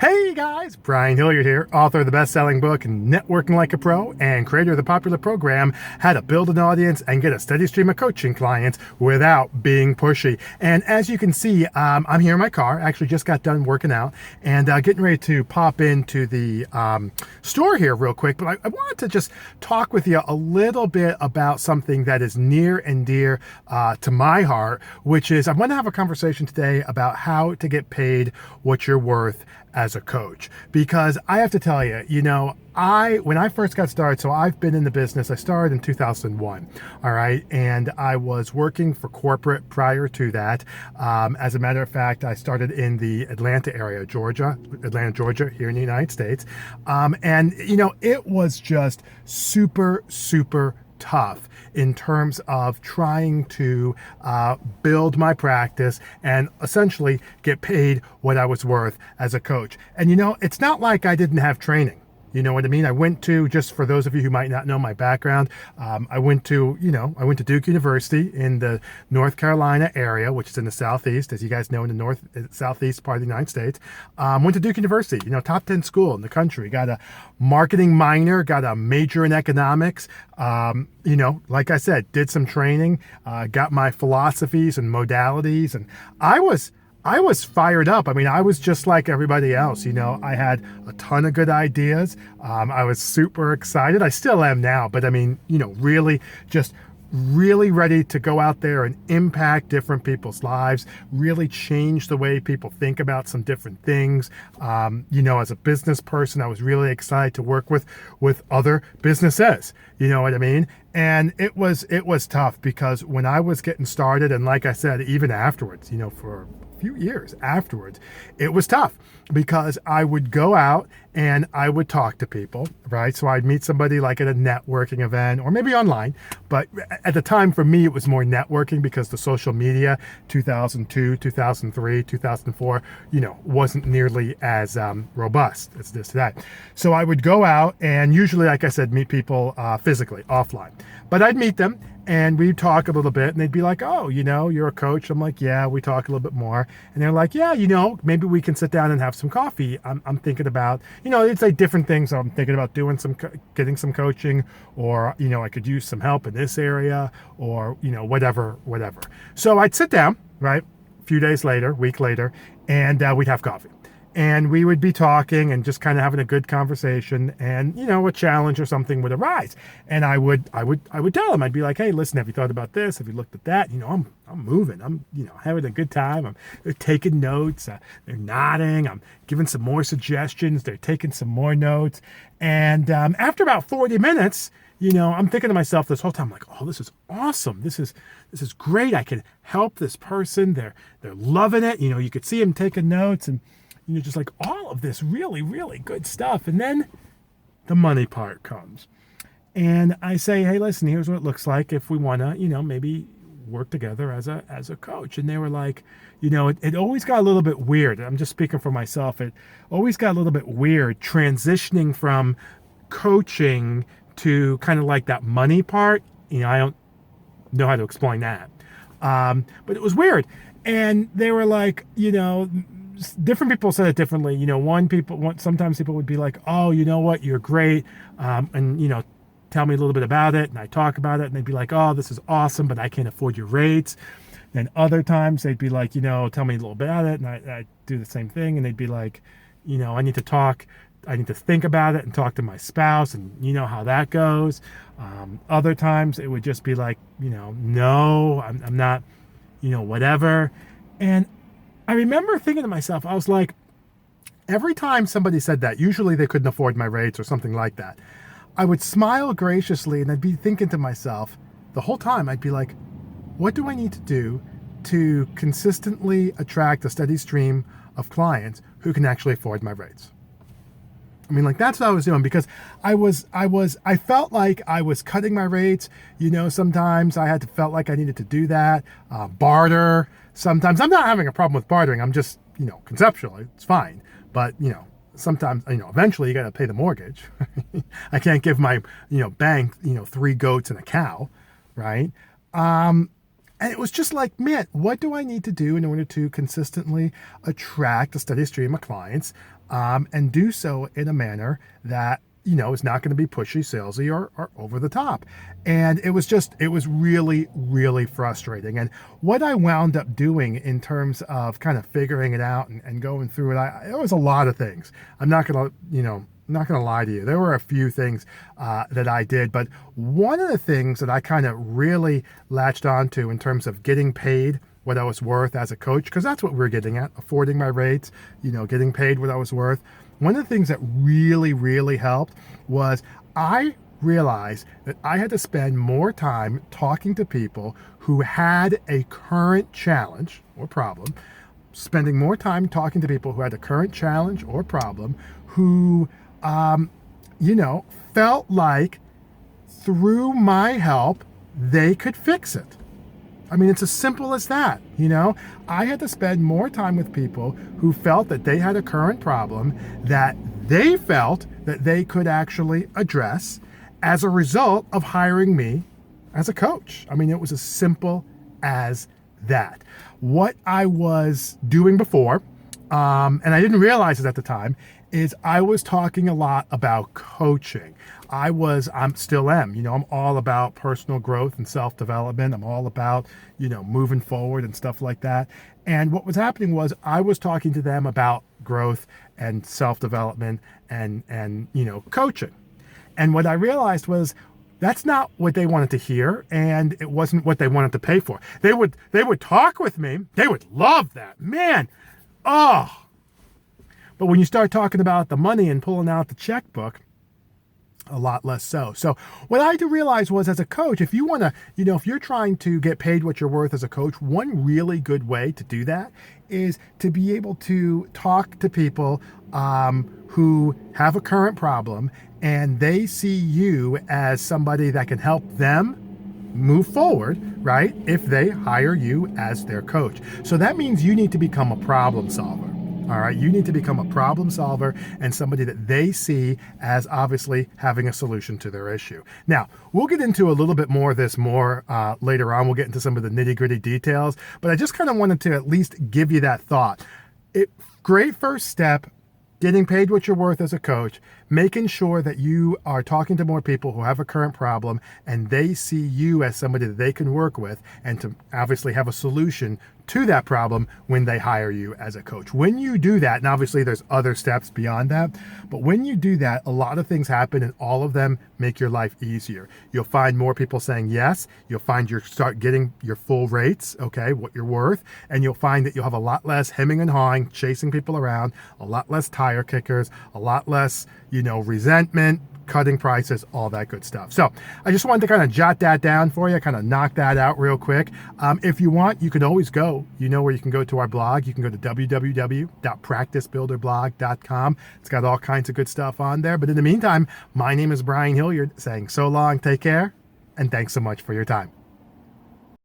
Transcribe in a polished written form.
Hey guys, Brian Hilliard here, author of the best-selling book Networking Like a Pro and creator of the popular program How to Build an Audience and Get a Steady Stream of Coaching Clients Without Being Pushy. And as you can see, I'm here in my car. Actually just got done working out and getting ready to pop into the store here real quick. But I wanted to just talk with you a little bit about something that is near and dear to my heart, which is I want to have a conversation today about how to get paid what you're worth as a coach. Because I have to tell you, when I first got started, so I've been in the business, I started in 2001, all right? And I was working for corporate prior to that. As a matter of fact, I started in the Atlanta, Georgia, here in the United States. It was just super, super tough in terms of trying to build my practice and essentially get paid what I was worth as a coach. And it's not like I didn't have training. You know what I mean? I went to, just for those of you who might not know my background, I went to Duke University in the North Carolina area, which is in the Southeast, as you guys know, in the Southeast part of the United States. Went to Duke University, top 10 school in the country. Got a marketing minor, got a major in economics. Like I said, did some training, got my philosophies and modalities, and I was fired up. I mean, I was just like everybody else. I had a ton of good ideas. I was super excited. I still am now, but I mean, really ready to go out there and impact different people's lives, really change the way people think about some different things. As a business person, I was really excited to work with other businesses. You know what I mean? And it was tough because when I was getting started, and like I said, even afterwards, for few years afterwards, it was tough because I would go out and I would talk to people, right? So I'd meet somebody like at a networking event or maybe online, but at the time for me, it was more networking because the social media, 2002, 2003, 2004, wasn't nearly as robust as this, that. So I would go out and usually, like I said, meet people physically, offline, but I'd meet them and we'd talk a little bit and they'd be like, oh, you're a coach. I'm like, yeah, we talk a little bit more. And they're like, yeah, maybe we can sit down and have some coffee. I'm thinking about, it's like different things. I'm thinking about doing getting some coaching, or, I could use some help in this area, or, whatever. So I'd sit down, right? A few days later, week later, and we'd have coffee. And we would be talking and just kind of having a good conversation, and a challenge or something would arise. And I would tell them, I'd be like, hey, listen, have you thought about this? Have you looked at that? I'm moving. I'm having a good time. They're taking notes. They're nodding. I'm giving some more suggestions. They're taking some more notes. And after about 40 minutes, I'm thinking to myself this whole time, like, oh, this is awesome. This is great. I can help this person. They're loving it. You could see them taking notes, and just like all of this really, really good stuff. And then the money part comes. And I say, hey, listen, here's what it looks like if we want to, maybe work together as a coach. And they were like, it always got a little bit weird. I'm just speaking for myself. It always got a little bit weird transitioning from coaching to kind of like that money part. I don't know how to explain that. But it was weird. And they were like, different people said it differently. Sometimes people would be like, oh, you know what, you're great. And, tell me a little bit about it. And I talk about it and they'd be like, oh, this is awesome, but I can't afford your rates. And other times they'd be like, tell me a little bit about it. And I do the same thing. And they'd be like, I need to think about it and talk to my spouse, and how that goes. Other times it would just be like, no, I'm not, whatever. And I remember thinking to myself, I was like, every time somebody said that, usually they couldn't afford my rates or something like that, I would smile graciously and I'd be thinking to myself the whole time, I'd be like, what do I need to do to consistently attract a steady stream of clients who can actually afford my rates? I mean, like, that's what I was doing, because I felt like I was cutting my rates. Sometimes felt like I needed to do that, barter. Sometimes I'm not having a problem with bartering. I'm just, conceptually, it's fine. But, sometimes, eventually you got to pay the mortgage. I can't give my, bank, 3 goats and a cow, right? And it was just like, man, what do I need to do in order to consistently attract a steady stream of clients, and do so in a manner that, is not going to be pushy, salesy, or over the top. And it was really, really frustrating. And what I wound up doing in terms of kind of figuring it out and going through it, it was a lot of things. I'm not going to, not going to lie to you. There were a few things that I did, but one of the things that I kind of really latched onto in terms of getting paid what I was worth as a coach, because that's what we're getting at, affording my rates, getting paid what I was worth. One of the things that really, really helped was I realized that I had to spend more time talking to people who had a current challenge or problem, spending more time talking to people who had a current challenge or problem, who felt like through my help, they could fix it. I mean, it's as simple as that. I had to spend more time with people who felt that they had a current problem that they felt that they could actually address as a result of hiring me as a coach. I mean, it was as simple as that. What I was doing before, and I didn't realize it at the time, is I was talking a lot about coaching. I'm still am, I'm all about personal growth and self-development. I'm all about, moving forward and stuff like that. And what was happening was I was talking to them about growth and self-development and coaching. And what I realized was that's not what they wanted to hear, and it wasn't what they wanted to pay for. They would talk with me. They would love that. Man, oh. But when you start talking about the money and pulling out the checkbook, a lot less so. So what I had to realize was, as a coach, if you want to, if you're trying to get paid what you're worth as a coach, one really good way to do that is to be able to talk to people who have a current problem, and they see you as somebody that can help them move forward, right? If they hire you as their coach. So that means you need to become a problem solver. All right, you need to become a problem solver and somebody that they see as obviously having a solution to their issue. Now, we'll get into a little bit more of this later on. We'll get into some of the nitty-gritty details, but I just kind of wanted to at least give you that thought. Great first step, getting paid what you're worth as a coach, making sure that you are talking to more people who have a current problem and they see you as somebody that they can work with and to obviously have a solution to that problem when they hire you as a coach. When you do that, and obviously there's other steps beyond that, but when you do that, a lot of things happen and all of them make your life easier. You'll find more people saying yes. You'll find you start getting your full rates, okay, what you're worth, and you'll find that you'll have a lot less hemming and hawing, chasing people around, a lot less tire kickers, a lot less, resentment, cutting prices, all that good stuff. So I just wanted to kind of jot that down for you, kind of knock that out real quick. If you want, you can always go, where you can go to our blog. You can go to www.practicebuilderblog.com. It's got all kinds of good stuff on there. But in the meantime, my name is Brian Hilliard saying so long, take care, and thanks so much for your time.